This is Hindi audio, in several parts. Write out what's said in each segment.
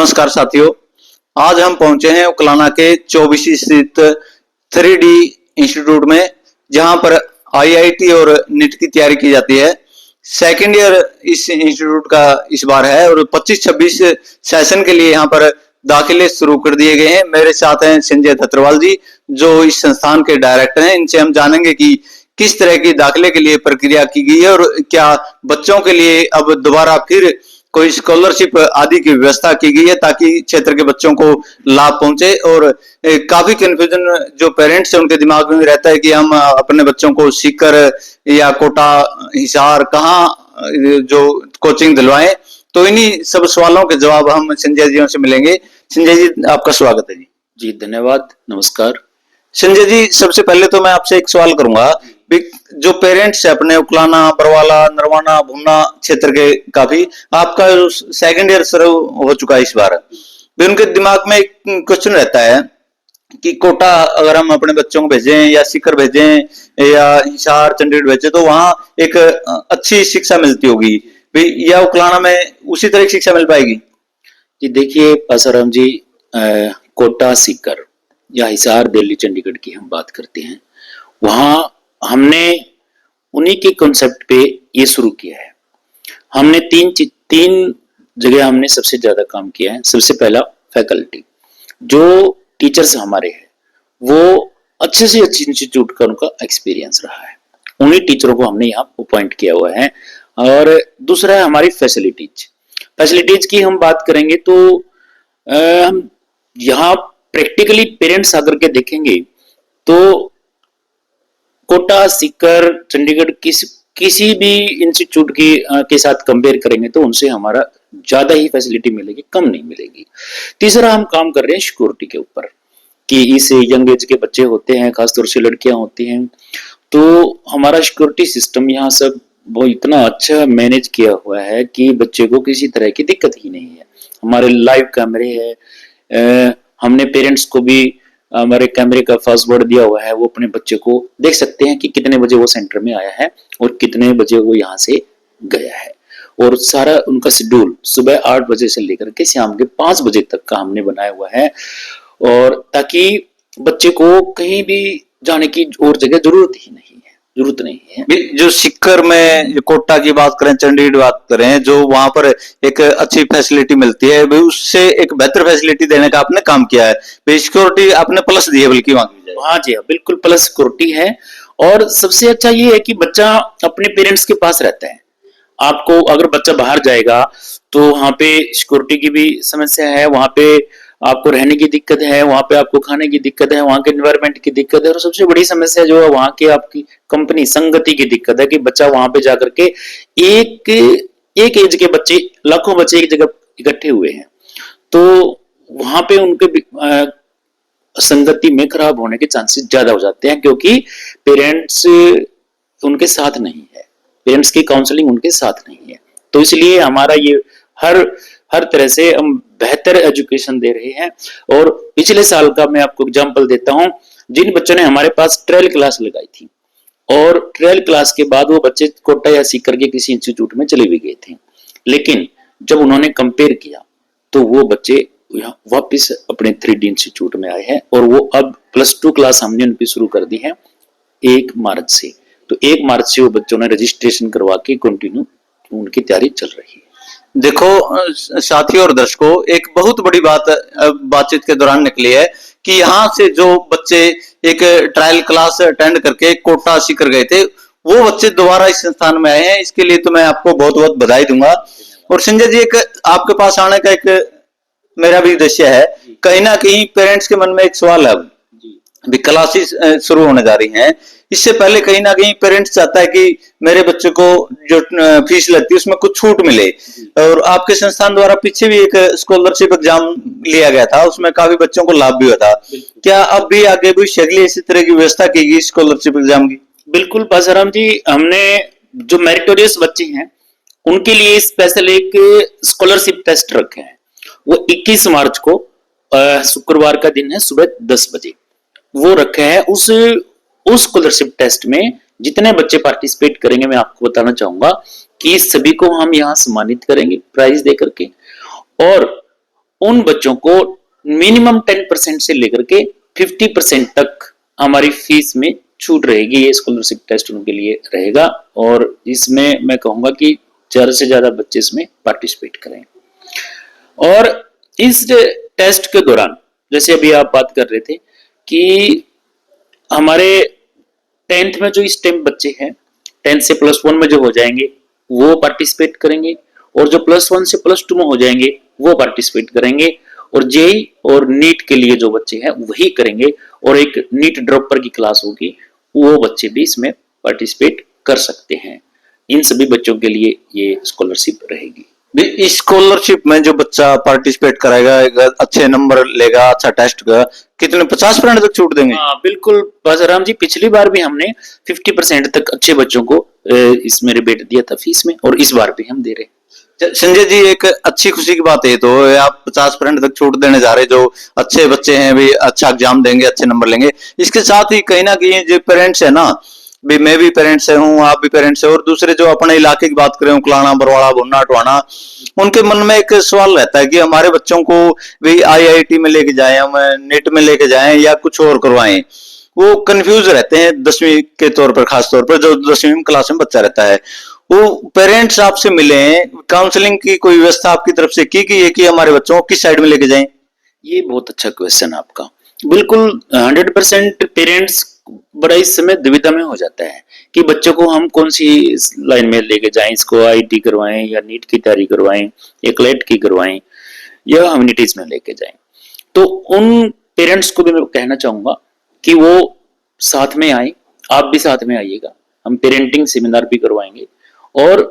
नमस्कार साथियों, आज हम पहुंचे हैं उकलाना के 24 स्थित 3D इंस्टीट्यूट में, जहां पर आईआईटी और नीट की तैयारी की जाती है। सेकेंड ईयर इस इंस्टीट्यूट का इस बार है और 25-26 सेशन के लिए यहां पर दाखिले शुरू कर दिए गए हैं। मेरे साथ हैं संजय धत्रवाल जी, जो इस संस्थान के डायरेक्टर हैं। इनसे हम जानेंगे कि किस तरह की दाखिले के लिए प्रक्रिया की गई है और क्या बच्चों के लिए अब दोबारा फिर कोई स्कॉलरशिप आदि की व्यवस्था की गई है ताकि क्षेत्र के बच्चों को लाभ पहुंचे। और काफी कंफ्यूजन जो पेरेंट्स है उनके दिमाग में रहता है कि हम अपने बच्चों को सीकर या कोटा, हिसार कहाँ जो कोचिंग दिलवाएं। तो इन्हीं सब सवालों के जवाब हम संजय जी से मिलेंगे। संजय जी, आपका स्वागत है। जी धन्यवाद, नमस्कार। संजय जी, सबसे पहले तो मैं आपसे एक सवाल करूंगा, जो पेरेंट्स है अपने उकलाना, बरवाला, नरवाना, भुन्ना क्षेत्र के, काफी आपका सेकंड ईयर शुरू हो चुका है इस बार, भी उनके दिमाग में एक क्वेश्चन रहता है कि कोटा अगर हम अपने बच्चों को भेजें या सीकर भेजें या हिसार, चंडीगढ़ भेजें तो वहां एक अच्छी शिक्षा मिलती होगी, या उकलाना में उसी तरह की शिक्षा मिल पाएगी? जी देखिए पासाराम जी, कोटा, सीकर या हिसार, दिल्ली, चंडीगढ़ की हम बात करते हैं, वहां हमने उन्हीं के कॉन्सेप्ट पे ये शुरू किया है। हमने तीन जगह हमने सबसे ज्यादा काम किया है। सबसे पहला फैकल्टी, जो टीचर्स हमारे हैं वो अच्छे से अच्छे इंस्टीट्यूट का उनका एक्सपीरियंस रहा है, उन्हीं टीचरों को हमने यहाँ अपॉइंट किया हुआ है। और दूसरा है हमारी फैसिलिटीज की हम बात करेंगे तो हम यहाँ प्रैक्टिकली पेरेंट्स आकर के देखेंगे तो कोटा, सीकर, चंडीगढ़ किसी भी इंस्टीट्यूट के साथ कंपेयर करेंगे तो उनसे हमारा ज्यादा ही फैसिलिटी मिलेगी, कम नहीं मिलेगी। तीसरा हम काम कर रहे हैं सिक्योरिटी के ऊपर, कि इस यंग एज के बच्चे होते हैं, खासतौर से लड़कियां होती हैं, तो हमारा सिक्योरिटी सिस्टम यहाँ सब वो इतना अच्छा मैनेज किया हुआ है कि बच्चे को किसी तरह की दिक्कत ही नहीं है। हमारे लाइव कैमरे है, हमने पेरेंट्स को भी हमारे कैमरे का पासवर्ड दिया हुआ है, वो अपने बच्चे को देख सकते हैं कि कितने बजे वो सेंटर में आया है और कितने बजे वो यहाँ से गया है। और सारा उनका शेड्यूल सुबह 8 बजे से लेकर के शाम के 5 बजे तक का हमने बनाया हुआ है, और ताकि बच्चे को कहीं भी जाने की और जगह जरूरत नहीं है। जो सीकर में कोटा की बात करें, चंडीगढ़ बात करें, जो वहां पर एक अच्छी फैसिलिटी मिलती है, उससे एक बेहतर फैसिलिटी देने का आपने काम किया है। सिक्योरिटी आपने प्लस दी है, बल्कि हाँ जी, बिल्कुल प्लस सिक्योरिटी है। और सबसे अच्छा ये है कि बच्चा अपने पेरेंट्स के पास रहता है। आपको अगर बच्चा बाहर जाएगा तो वहां पे सिक्योरिटी की भी समस्या है, वहां पे आपको रहने की दिक्कत है, वहां पे आपको खाने की दिक्कत है, वहां के एनवायरनमेंट की दिक्कत है, और सबसे बड़ी समस्या जो है वहां के आपकी कंपनी संगति की दिक्कत है कि बच्चा वहां पे जाकर के एक एज के बच्चे, लाखों बच्चे एक जगह इकट्ठे हुए हैं, तो वहां पे उनके संगति में खराब होने के चांसेस ज्यादा हो जाते हैं, क्योंकि पेरेंट्स उनके साथ नहीं है, पेरेंट्स की काउंसलिंग उनके साथ नहीं है। तो इसलिए हमारा ये हर तरह से हम बेहतर एजुकेशन दे रहे हैं। और पिछले साल का मैं आपको एग्जांपल देता हूं, जिन बच्चों ने हमारे पास ट्रायल क्लास लगाई थी और ट्रायल क्लास के बाद वो बच्चे कोटा या सीकर के किसी इंस्टीट्यूट में चले भी गए थे, लेकिन जब उन्होंने कंपेयर किया तो वो बच्चे वापस अपने 3D इंस्टीट्यूट में आए हैं, और वो अब +2 क्लास हमने उनकी शुरू कर दी है 1 मार्च से। तो 1 मार्च से वो बच्चों ने रजिस्ट्रेशन करवा के कंटिन्यू उनकी तैयारी चल रही है। देखो साथियों और दर्शकों, एक बहुत बड़ी बातचीत के दौरान निकली है कि यहाँ से जो बच्चे एक ट्रायल क्लास अटेंड करके कोटा सीकर गए थे, वो बच्चे दोबारा इस संस्थान में आए हैं। इसके लिए तो मैं आपको बहुत बहुत बधाई दूंगा। और संजय जी, एक आपके पास आने का एक मेरा भी उद्देश्य है, कहीं ना कहीं पेरेंट्स के मन में एक सवाल है, अभी क्लासेस शुरू होने जा रही हैं, इससे पहले कहीं ना कहीं पेरेंट्स चाहता है कि मेरे बच्चे को जो फीस लगती है उसमें कुछ छूट मिले। और आपके संस्थान द्वारा पीछे भी एक स्कॉलरशिप एग्जाम लिया गया था, उसमें काफी बच्चों को लाभ भी हुआ था। क्या अब भी आगे भविष्य के लिए इसी तरह की व्यवस्था की गई स्कॉलरशिप एग्जाम की? बिल्कुल पासाराम जी, हमने जो मेरिटोरियस बच्चे हैं उनके लिए स्पेशल एक स्कॉलरशिप टेस्ट रखे हैं। वो 21 मार्च को शुक्रवार का दिन है, सुबह 10 बजे वो रखे हैं। उस स्कॉलरशिप टेस्ट में जितने बच्चे पार्टिसिपेट करेंगे, मैं आपको बताना चाहूंगा कि सभी को हम यहाँ सम्मानित करेंगे प्राइज दे करके। और उन बच्चों को मिनिमम 10% से लेकर के 50% तक हमारी फीस में छूट रहेगी। ये स्कॉलरशिप टेस्ट उनके लिए रहेगा और इसमें मैं कहूंगा कि ज्यादा से ज्यादा बच्चे इसमें पार्टिसिपेट करें। और इस टेस्ट के दौरान जैसे अभी आप बात कर रहे थे कि हमारे 10th में जो स्टेम बच्चे हैं 10th से +1 में जो हो जाएंगे वो पार्टिसिपेट करेंगे और जो +1 से +2 में हो जाएंगे वो पार्टिसिपेट करेंगे और जेई और नीट के लिए जो बच्चे हैं वही करेंगे और एक नीट ड्रॉपर की क्लास होगी वो बच्चे भी इसमें पार्टिसिपेट कर सकते हैं। इन सभी बच्चों के लिए ये स्कॉलरशिप रहेगी। इस स्कॉलरशिप में जो बच्चा पार्टिसिपेट करेगा अच्छे नंबर लेगा अच्छा टेस्ट का कितने 50% तक छूट देंगे? हाँ बिल्कुल बाजाराम जी, पिछली बार भी हमने 50% तक अच्छे बच्चों को इसमें रिबेट दिया था फीस में और इस बार भी हम दे रहे हैं। संजय जी एक अच्छी खुशी की बात है तो आप 50% तक छूट देने जा रहे जो अच्छे बच्चे हैं भी अच्छा एग्जाम देंगे अच्छे नंबर लेंगे। इसके साथ ही कहीं ना कहीं जो पेरेंट्स है ना भी मैं भी पेरेंट्स हूँ आप भी पेरेंट्स है और दूसरे जो अपने इलाके की बात करें उकलाना बरवाड़ा भुन्ना टवाना उनके मन में एक सवाल रहता है कि हमारे बच्चों को भी आईआईटी में लेके जाएं हम नेट में लेके जाएं या कुछ और करवाएं। वो कंफ्यूज रहते हैं 10वीं के तौर पर खास तौर पर जो 10वीं क्लास में बच्चा रहता है वो पेरेंट्स आपसे मिले काउंसलिंग की कोई व्यवस्था आपकी तरफ से की गई है कि हमारे बच्चों को किस साइड में लेके जाएं? ये बहुत अच्छा क्वेश्चन आपका। बिल्कुल 100% पेरेंट्स बड़ा इस समय दुविधा में हो जाता है कि बच्चों को हम कौन सी लाइन में लेके जाएं, इसको आईटी करवाएं या नीट की तैयारी करवाएं या क्लेट की करवाएं या ह्यूमैनिटीज में लेके जाएं। तो उन पेरेंट्स को भी मैं कहना चाहूंगा कि वो साथ में आए, आप भी साथ में आइएगा, हम पेरेंटिंग सेमिनार भी करवाएंगे और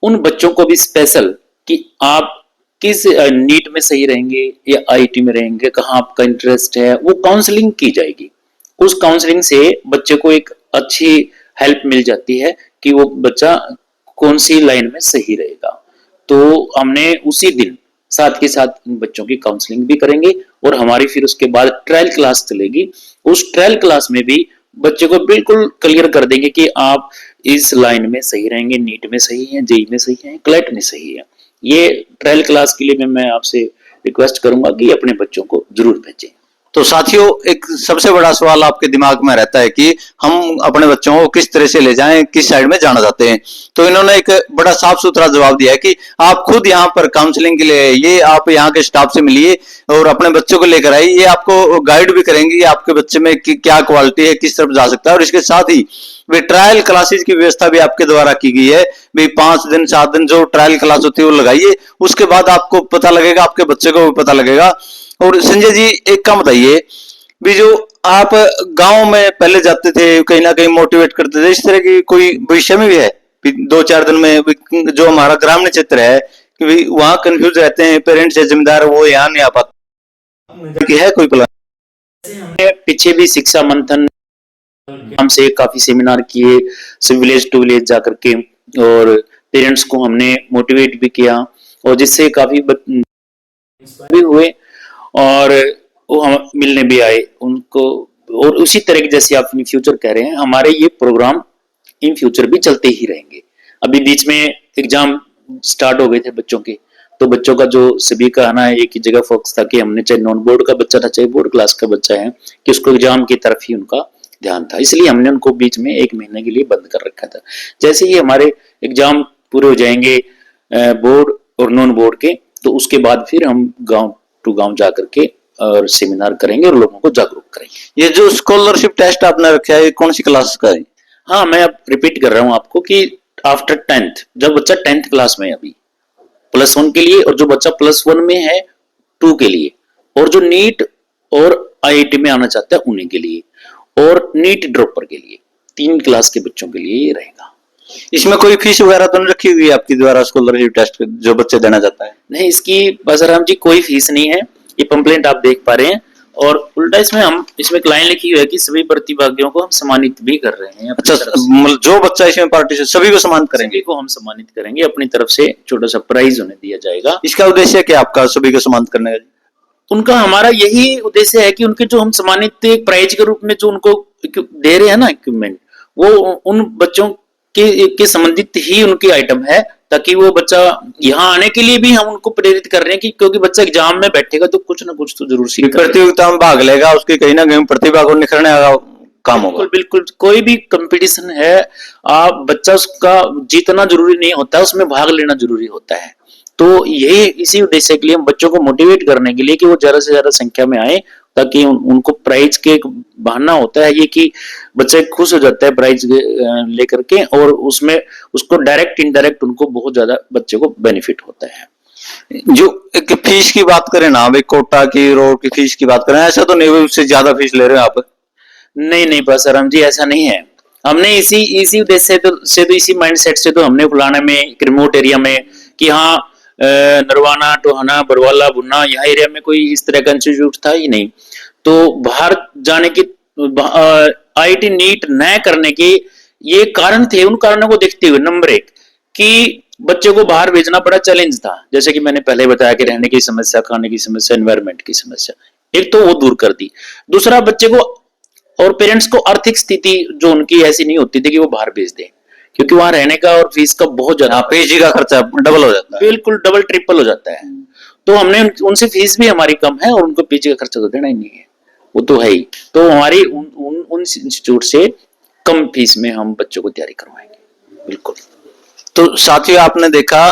उन बच्चों को भी स्पेशल कि आप किस नीट में सही रहेंगे या आईटी में रहेंगे, कहाँ आपका इंटरेस्ट है, वो काउंसलिंग की जाएगी। उस काउंसलिंग से बच्चे को एक अच्छी हेल्प मिल जाती है कि वो बच्चा कौन सी लाइन में सही रहेगा। तो हमने उसी दिन साथ के साथ इन बच्चों की काउंसलिंग भी करेंगे और हमारी फिर उसके बाद ट्रायल क्लास चलेगी। उस ट्रायल क्लास में भी बच्चे को बिल्कुल क्लियर कर देंगे कि आप इस लाइन में सही रहेंगे, नीट में सही है, जेई में सही है, क्लेट में सही है। ये ट्रायल क्लास के लिए मैं आपसे रिक्वेस्ट करूंगा कि अपने बच्चों को जरूर भेजें। तो साथियों एक सबसे बड़ा सवाल आपके दिमाग में रहता है कि हम अपने बच्चों को किस तरह से ले जाएं, किस साइड में जाना चाहते हैं। तो इन्होंने एक बड़ा साफ सुथरा जवाब दिया है कि आप खुद यहाँ पर काउंसलिंग के लिए ये आप यहाँ के स्टाफ से मिलिए और अपने बच्चों को लेकर आइए। ये आपको गाइड भी करेंगे आपके बच्चे में क्या क्वालिटी है, किस तरफ जा सकता है। और इसके साथ ही वे ट्रायल क्लासेस की व्यवस्था भी आपके द्वारा की गई है। भी 5 दिन 7 दिन जो ट्रायल क्लास होती है वो लगाइए, उसके बाद आपको पता लगेगा, आपके बच्चे को भी पता लगेगा। और संजय जी एक काम बताइए भी जो आप गांव में पहले जाते थे कहीं ना कहीं मोटिवेट करते थे, इस तरह की कोई भविष्य में भी है 2-4 दिन में जो हमारा ग्रामीण क्षेत्र है कि वहां कंफ्यूज रहते हैं पेरेंट्स या जिम्मेदार वो यहाँ नहीं आ पाते है कोई प्लान? पीछे भी शिक्षा मंथन हमसे काफी सेमिनार किए विलेज टू विलेज जाकर के और पेरेंट्स को हमने मोटिवेट भी किया और जिससे काफी भी हुए और वो हम मिलने भी आए उनको। और उसी तरह की जैसे आप इन फ्यूचर कह रहे हैं हमारे ये प्रोग्राम इन फ्यूचर भी चलते ही रहेंगे। अभी बीच में एग्जाम स्टार्ट हो गए थे बच्चों के, तो बच्चों का जो सभी का आना है एक ही जगह फोकस था कि हमने चाहे नॉन बोर्ड का बच्चा था चाहे बोर्ड क्लास का बच्चा है कि उसको एग्जाम की तरफ ही उनका ध्यान था, इसलिए हमने उनको बीच में 1 महीने के लिए बंद कर रखा था। जैसे ही हमारे एग्जाम पूरे हो जाएंगे बोर्ड और नॉन बोर्ड के, तो उसके बाद फिर हम गांव टू गांव जाकर के और सेमिनार करेंगे और लोगों को जागरूक करेंगे। ये जो स्कॉलरशिप टेस्ट आपने रखा है कौन सी क्लास का है? हाँ मैं अब रिपीट कर रहा हूँ आपको कि आफ्टर 10th जब बच्चा 10th क्लास में है अभी +1 के लिए और जो बच्चा +1 में है 2 के लिए और जो नीट और आईआईटी में आना चाहता है उन्हीं के लिए और नीट ड्रॉपर के लिए 3 क्लास के बच्चों के लिए ये रहेगा। इसमें कोई फीस वगैरह तो नहीं रखी हुई है आपके द्वारा स्कॉलरशिप टेस्ट जो बच्चे देना चाहता है? नहीं, इसकी बसराम जी कोई फीस नहीं है। ये पंपलेट आप देख पा रहे हैं और उल्टा इसमें लाइन लिखी हुई है कि सभी प्रतिभागियों को हम सम्मानित भी कर रहे हैं। अच्छा, जो बच्चा इसमें पार्टिसिपेट सभी को सम्मानित करेंगे? सभी को हम सम्मानित करेंगे, अपनी तरफ से छोटा सा प्राइज उन्हें दिया जाएगा। इसका उद्देश्य क्या आपका सभी को सम्मानित करने का? उनका हमारा यही उद्देश्य है कि उनके जो हम सम्मानित प्राइज के रूप में जो उनको दे रहे हैं ना इक्विपमेंट, वो उन बच्चों के संबंधित ही उनकी आइटम है ताकि वो बच्चा यहाँ आने के लिए भी हम उनको प्रेरित कर रहे हैं कि क्योंकि बच्चा एग्जाम में बैठेगा तो कुछ ना कुछ तो जरूर सीखेगा, प्रतियोगिता में भाग लेगा, उसकी कहीं ना कहीं प्रतिभा को निखरने का काम होगा। बिल्कुल बिल्कुल। कोई भी कंपटीशन है, आप बच्चा उसका जीतना जरूरी नहीं होता, उसमें भाग लेना जरूरी होता है। तो ये इसी उद्देश्य के लिए हम बच्चों को मोटिवेट करने के लिए कि वो ज्यादा से ज्यादा संख्या में आए, ताकि उनको प्राइज के एक बहाना होता है ये कि बच्चा खुश हो जाता है प्राइज लेकर के, और उसमें उसको डायरेक्ट इनडायरेक्ट उनको बहुत ज्यादा बच्चे को बेनिफिट होता है। जो एक फीस की बात करें ना, भाई कोटा की, रोड की फीस की बात करें, ऐसा तो नहीं उससे ज्यादा फीस ले रहे हो आप? नहीं पासाराम जी, ऐसा नहीं है। हमने इसी उद्देश्य से तो इसी माइंडसेट से तो हमने फुलाना में एक रिमोट एरिया में कि हाँ नरवाना, टोहाना, बरवाला, बुन्ना, यहाँ एरिया में कोई इस तरह का इंस्टीट्यूट था ही नहीं। तो बाहर जाने की आईआईटी नीट न करने के ये कारण थे। उन कारणों को देखते हुए नंबर 1 कि बच्चे को बाहर भेजना बड़ा चैलेंज था, जैसे कि मैंने पहले बताया कि रहने की समस्या, खाने की समस्या, एनवायरमेंट की समस्या, एक तो वो दूर कर दी। दूसरा, बच्चे को और पेरेंट्स को आर्थिक स्थिति जो उनकी ऐसी नहीं होती थी कि वो बाहर भेज दें, क्योंकि वहां रहने का और फीस का बहुत ज्यादा, पीजी का खर्चा डबल हो जाता है, बिल्कुल डबल ट्रिपल हो जाता है। तो हमने उनसे फीस भी हमारी कम है और उनको पीजी का खर्चा तो देना ही नहीं है, वो तो है ही। तो हमारी उन इंस्टीट्यूट से कम फीस में हम बच्चों को तैयारी करवाएंगे। बिल्कुल। तो साथियों, आपने देखा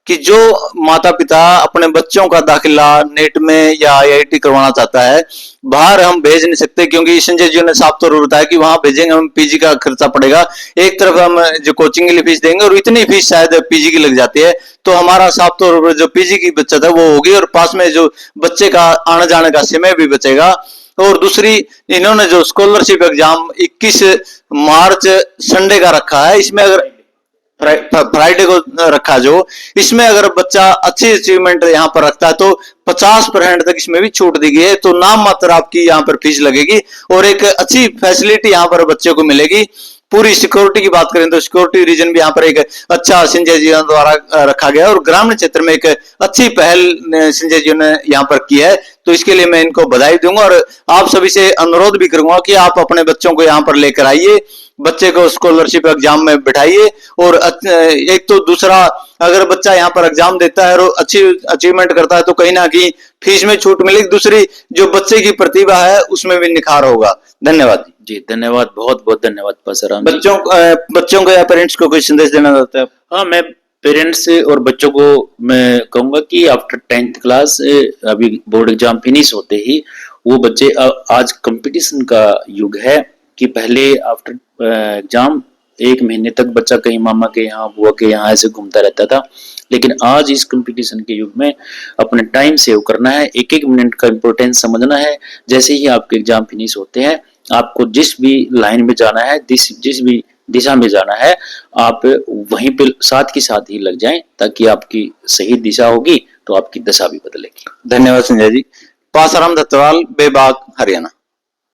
कि जो माता पिता अपने बच्चों का दाखिला नेट में या आईआईटी करवाना चाहता है, बाहर हम भेज नहीं सकते, क्योंकि संजय जी ने साफ तौर पर बताया कि वहां भेजेंगे हम पीजी का खर्चा पड़ेगा, एक तरफ हम जो कोचिंग के लिए फीस देंगे और इतनी फीस शायद पीजी की लग जाती है, तो हमारा साफ तौर पर जो पीजी की बचत है वो होगी और पास में जो बच्चे का आने जाने का समय भी बचेगा। और दूसरी, इन्होंने जो स्कॉलरशिप एग्जाम 21 मार्च संडे का रखा है, इसमें अगर फ्राइडे को रखा, जो इसमें अगर बच्चा अच्छी अचीवमेंट यहाँ पर रखता है तो 50% तक इसमें भी छूट दी गई है। तो नाम मात्र आपकी यहाँ पर फीस लगेगी और एक अच्छी फैसिलिटी यहाँ पर बच्चे को मिलेगी। पूरी सिक्योरिटी की बात करें तो सिक्योरिटी रीजन भी यहाँ पर एक अच्छा संजय जी द्वारा रखा गया और ग्रामीण क्षेत्र में एक अच्छी पहल संजय जी ने यहाँ पर की है। तो इसके लिए मैं इनको बधाई दूंगा और आप सभी से अनुरोध भी करूंगा कि आप अपने बच्चों को यहाँ पर लेकर आइए, बच्चे को स्कॉलरशिप एग्जाम में बिठाइए। और एक तो दूसरा, अगर बच्चा यहाँ पर एग्जाम देता है और अच्छी अचीवमेंट करता है तो कहीं ना कहीं फीस में छूट मिलेगी, दूसरी जो बच्चे की प्रतिभा है उसमें भी निखार होगा। धन्यवाद जी, धन्यवाद, बहुत बहुत धन्यवाद पासाराम। बच्चों को या पेरेंट्स को कोई संदेश देना चाहते हैं? हाँ, मैं पेरेंट्स और बच्चों को मैं कहूंगा कि आफ्टर 10th क्लास अभी बोर्ड एग्जाम फिनिश होते ही वो बच्चे, आज कंपटीशन का युग है कि पहले आफ्टर एग्जाम 1 महीने तक बच्चा कहीं मामा के यहाँ, बुआ के यहाँ ऐसे घूमता रहता था, लेकिन आज इस कंपटीशन के युग में अपने टाइम सेव करना है, एक एक मिनट का इंपॉर्टेंस समझना है। जैसे ही आपके एग्जाम फिनिश होते हैं, आपको जिस भी लाइन में जाना है, जिस भी दिशा में जाना है, आप वहीं पे साथ के साथ ही लग जाएं, ताकि आपकी सही दिशा होगी तो आपकी दशा भी बदलेगी। धन्यवाद संजय जी। पासाराम दत्तवाल, बेबाग, हरियाणा।